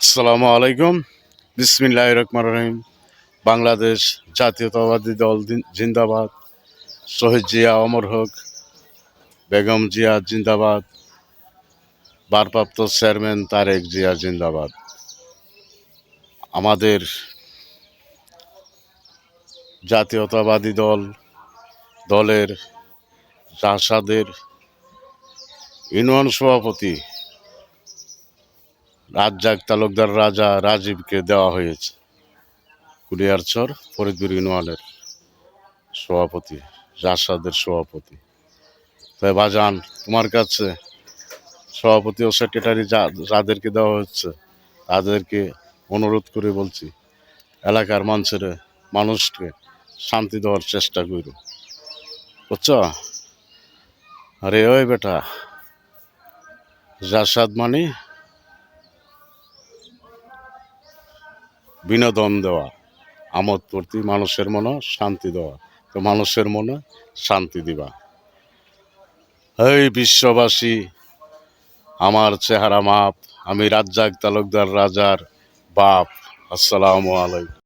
আসসালামু আলাইকুম। বিসমিল্লাহির রহমানির রহিম। বাংলাদেশ জাতীয়তাবাদী দল জিন্দাবাদ। শহীদ জিয়া অমর হোক, বেগম জিয়া জিন্দাবাদ, ভারপ্রাপ্ত চেয়ারম্যান তারেক জিয়া জিন্দাবাদ। আমাদের জাতীয়তাবাদী দলের জাসাদের ইউনিয়ন সভাপতি রাজ্জাক তালুকদার রাজা রাজীবকে দেওয়া হয়েছে। কুলিয়ারচর ফরিদপুর ইউনিয়নের সভাপতি, জাসাদের সভাপতি। তাই বাজান, তোমার কাছে সভাপতি ও সেক্রেটারি যাদেরকে দেওয়া হচ্ছে তাদেরকে অনুরোধ করে বলছি, এলাকার মানুষকে শান্তি দেওয়ার চেষ্টা করো, বুঝছ? আরে ওই বেটা, জাসাদ মানে বিনোদন দেওয়া, আমোদ প্রতি মানুষের মনে শান্তি দেওয়া। তো মানুষের মনে শান্তি দিবা। এই বিশ্ববাসী, আমার চেহারা মাপ, আমি রাজ্জাক তালুকদার রাজার বাপ। আসসালামু আলাইকুম।